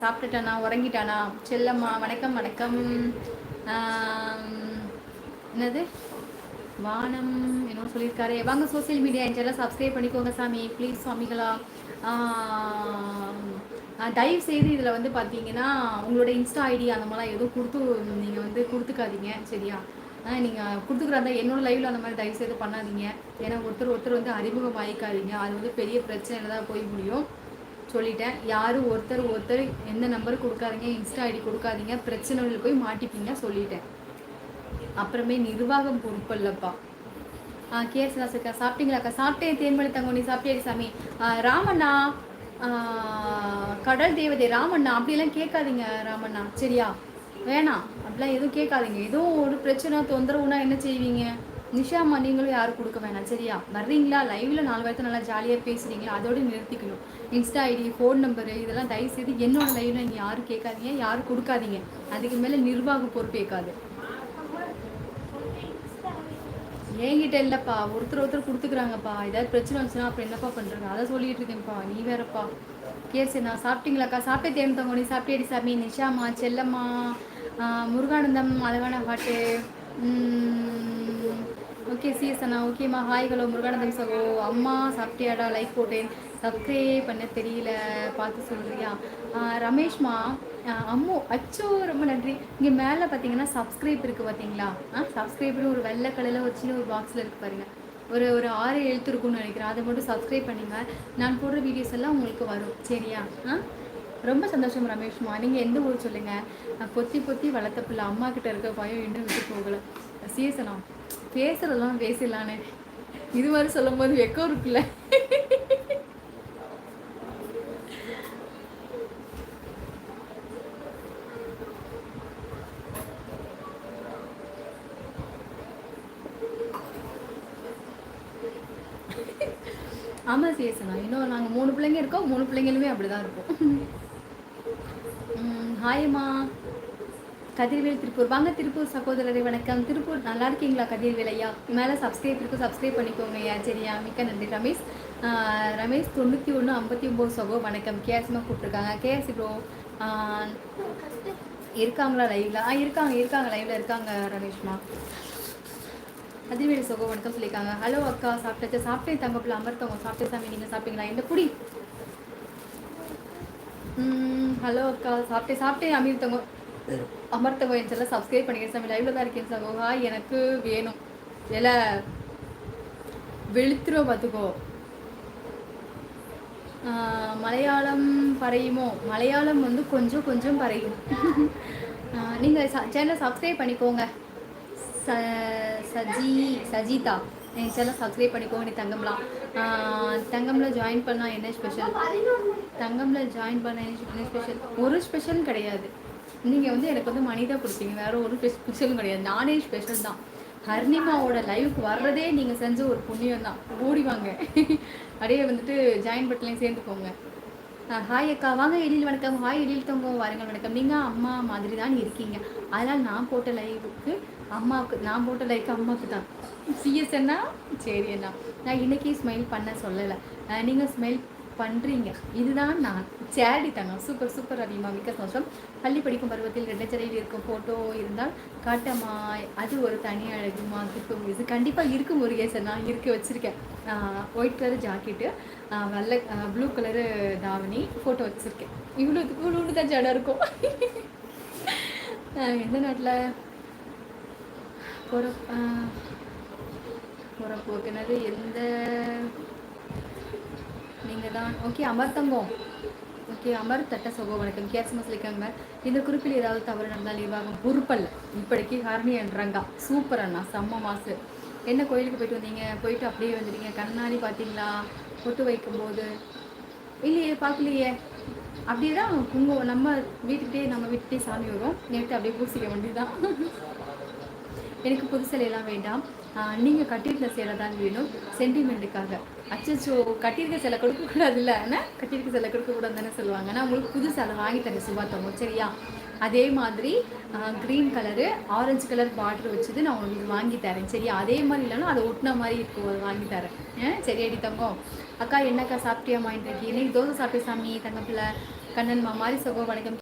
சாப்பிட்டுட்டானா உறங்கிட்டானா செல்லம்மா வணக்கம் வணக்கம். என்னது வானம் என்னோட சொல்லியிருக்காரு. வாங்க சோசியல் மீடியா எல்லாம் சப்ஸ்கிரைப் பண்ணிக்கோங்க சாமி ப்ளீஸ் சுவாமிகளா. தயவு செய்து இதில் வந்து பார்த்தீங்கன்னா உங்களோட இன்ஸ்டா ஐடி அந்த மாதிரிலாம் எதுவும் நீங்கள் வந்து கொடுத்துக்காதீங்க சரியா. நீங்கள் கொடுத்துக்குறாந்தா என்னோட லைவில் அந்த மாதிரி தயவு செய்து பண்ணாதீங்க. ஏன்னா ஒருத்தர் வந்து அறிமுகம் ஆகிக்காதீங்க. அது வந்து பெரிய பிரச்சனையில் தான் போய் முடியும். சொல்லிட்டேன். யாரும் ஒருத்தர் எந்த நம்பர் கொடுக்காதீங்க, இன்ஸ்டா ஐடி கொடுக்காதீங்க, பிரச்சனைகள் போய் மாட்டிப்பீங்க சொல்லிட்டேன். அப்புறமே நிர்வாகம் பொறுப்பல்லப்பா. கேசலாசக்கா சாப்பிட்டீங்களாக்கா? சாப்பிட்டேன் தேன்மொழி தங்க. நீ சாப்பிட்டே சாமி. ராமண்ணா கடல் தேவதை ராமண்ணா அப்படியெல்லாம் கேட்காதீங்க ராமண்ணா சரியா. வேணாம் அப்படிலாம் எதுவும் கேட்காதீங்க. எதுவும் ஒரு பிரச்சனை தொந்தரவுனா என்ன செய்வீங்க? நிஷாமா நீங்களும் யாரும் கொடுக்க வேணாம் சரியா. வர்றீங்களா லைவ்ல 4 வாரத்தை நல்லா ஜாலியாக பேசுறீங்களா அதோடு நிறுத்திக்கணும். இன்ஸ்டா ஐடி ஃபோன் நம்பரு இதெல்லாம் தயவுசெய்து என்னோட லைவ்ல நீங்கள் யாரும் கேட்காதீங்க, யாரும் கொடுக்காதீங்க. அதுக்கு மேலே நிர்வாகம் பொறுப்பேற்காது. என்கிட்ட இல்லைப்பா, ஒருத்தர் கொடுத்துக்குறாங்கப்பா. ஏதாவது பிரச்சனை வந்துச்சுன்னா அப்புறம் என்னப்பா பண்ணுறாங்க அதை சொல்லிட்டு இருக்கேன்ப்பா. நீ வேறப்பா. சரி நான் சாப்பிட்டீங்களாக்கா? சாப்பிட்டே தேன் தங்க. நீ சாப்பிட்டேடி சாமி. நிஷாமா செல்லம்மா முருகானந்தம் அழகான பாட்டு. ஓகே சிஎஸ் அண்ணா ஓகேம்மா. ஹாய் ஹலோ முருகானந்தம் சகோ. அம்மா சாப்பிட்டியாடா? லைக் போட்டேன். சப்ஸ்கிரைப் பண்ண தெரியல பார்த்து சொல்கிறியா? ரமேஷ்மா அம்மோ அச்சோ ரொம்ப நன்றி. இங்கே மேலே பார்த்தீங்கன்னா சப்ஸ்கிரைப் இருக்குது பார்த்தீங்களா? சப்ஸ்கிரைப்னு ஒரு வெள்ளை கலரில் ஒரு சின்ன ஒரு பாக்ஸில் இருக்குது பாருங்கள். ஒரு 6 எழுத்து இருக்குன்னு நினைக்கிறேன். அதை மட்டும் சப்ஸ்கிரைப் பண்ணிங்க. நான் போடுற வீடியோஸ் எல்லாம் உங்களுக்கு வரும் சரியா. ரொம்ப சந்தோஷம் ரமேஷ்மா. நீங்கள் எந்த ஊர் சொல்லுங்கள். பொத்தி வளர்த்த பிள்ளை அம்மா கிட்ட இருக்க பயம் இன்னும் விட்டு போகலை. சீசனம் பேசுகிறதெல்லாம் பேசிடலான்னு இது மாதிரி சொல்லும் போது வெக்கம் இருக்குல்ல. ஆமாம் சேசனா. இன்னும் நாங்கள் 3 பிள்ளைங்க இருக்கோம். 3 பிள்ளைங்களுமே அப்படி தான் இருக்கும். ஹாயம்மா கதிர்வேல் திருப்பூர். வாங்க திருப்பூர் சகோதரரை வணக்கம். திருப்பூர் நல்லா இருக்கீங்களா கதிர்வேல் ஐயா? மேலே சப்ஸ்கிரைப் இருக்குது சப்ஸ்கிரைப் பண்ணிக்கோங்க ஐயா சரியா. மிக்க நன்றி ரமேஷ். ரமேஷ் 9159 சகோ வணக்கம். கேஎஸ்மா கூப்பிட்ருக்காங்க. கேஎஸ்சி ப்ரோ இருக்காங்களா லைவ்ல? இருக்காங்க லைவ்ல இருக்காங்க ரமேஷ்மா. அதிர்வேலி சகோ வணக்கம் சொல்லியிருக்காங்க. ஹலோ அக்கா சாப்பிட்டாச்சு. சாப்பிட்டேன் தங்கப்பில் அமர்த்தவங்க. சாப்பிட்டே சாமி. நீங்கள் சாப்பிட்டீங்களா? என்ன குடி. ஹலோ அக்கா சாப்பிட்டேன் அமிர்தவங்க அமர்த்தவங்க என் செல்ல சப்ஸ்கிரைப் பண்ணிக்கிறேன் சாமி. லைவ்ல தான் இருக்கேன் சகோ. எனக்கு வேணும் எலை வெளுத்துருவ பார்த்துக்கோ. மலையாளம் பறையுமோ? மலையாளம் வந்து கொஞ்சம் பறையும். நீங்கள் சேனலை சப்ஸ்கிரைப் பண்ணிக்கோங்க. சஜிதா என் சேனல் சப்ஸ்கிரைப் பண்ணிக்கோங்க. நீ தங்கம்ல ஜாயின் பண்ணால் என்ன ஸ்பெஷல்? தங்கம்ல ஜாயின் பண்ண என்ன ஸ்பெஷல்? ஒரு ஸ்பெஷலும் கிடையாது. நீங்கள் வந்து எனக்கு வந்து மணி தான் கொடுப்பீங்க, வேறு ஒரு ஸ்பெஷலும் கிடையாது. நானே ஸ்பெஷல் தான். ஹர்னிமாவோட லைவுக்கு வர்றதே நீங்கள் செஞ்ச ஒரு புண்ணியம் தான். ஓடிவாங்க அப்படியே வந்துட்டு ஜாயின் பட்டன்லையும் சேர்ந்துக்கோங்க. ஹாய் அக்கா வாங்க எழில் வணக்கம். ஹாய் எழில் தங்க வாருங்கள் வணக்கம். நீங்கள் அம்மா மாதிரி தான் இருக்கீங்க. அதனால் நான் போட்ட லைவுக்கு அம்மாவுக்கு, நான் போட்ட லைவுக்கு அம்மாவுக்கு தான். சிஎஸ் அண்ணா சரி அண்ணா. நான் இன்றைக்கி ஸ்மைல் பண்ண சொல்லலை, நீங்கள் ஸ்மைல் பண்ணுறீங்க. இதுதான் நான். சேரடி தாங்க. சூப்பர் அதிகமாக மிக்க சந்தோஷம். பள்ளி படிக்கும் பருவத்தில் ரெட்டச்சரையில் இருக்கும் ஃபோட்டோ இருந்தால் காட்டமா? அது ஒரு தனி அழகுமா இருக்கும். இது கண்டிப்பாக இருக்கும் முருகேசன். நான் வச்சுருக்கேன். ஒயிட் கலர் ஜாக்கெட்டு, வெள்ளை ப்ளூ கலரு தாவணி ஃபோட்டோ வச்சுருக்கேன். இவ்வளோ தான் ஜடம் இருக்கும். எந்த நாட்டில் போக்குனது எந்த நீங்கள் தான். ஓகே அமர்த்தங்கோ. ஓகே அமர் தட்ட சகோ வணக்கம். கேஸ்மா சொல்லிக்காங்க. இந்த குறிப்பில் ஏதாவது தவறு நடந்தால் நிர்வாகம் பொறுப்பல்ல. இப்படிக்கு ஹார்னி என்றாங்க. சூப்பர் அண்ணா செம்ம மாசு. என்ன கோயிலுக்கு போயிட்டு வந்தீங்க? போயிட்டு அப்படியே வந்துட்டீங்க. கண்ணாடி பார்த்தீங்களா பொட்டு வைக்கும்போது? இல்லையே பார்க்கலையே. அப்படியே தான் குங்குமம் நம்ம வீட்டுக்கிட்டே சாமி வரும். நேற்று அப்படியே பூசிக்க வேண்டியதுதான். எனக்கு புது சிலையெல்லாம் வேண்டாம். நீங்கள் கட்டியிருக்க சிலை தான் வேணும் சென்டிமெண்ட்டுக்காக. அச்சோ கட்டியிருக்க சிலை கொடுக்கக்கூடாதுல்ல. ஆனால் கட்டியிருக்க சிலை கொடுக்கக்கூடாது தானே சொல்லுவாங்க. நான் உங்களுக்கு புது சிலை வாங்கி தரேன் சுபாத்தவங்க சரியா. அதே மாதிரி green colour orange colour border வச்சது நான் உங்களுக்கு வாங்கி தரேன் சரியா. அதே மாதிரி இல்லைன்னா அதை ஒட்டின மாதிரி இருக்கும், அதை வாங்கி தரேன். சரி அடி தங்கம். அக்கா என்னக்கா சாப்பிட்டியாமான்ட்டு இன்னைக்கு தோசை சாப்பிட்டே சாமி. தங்கப்பில் கண்ணன் மாமாரி சகோ வணக்கம்.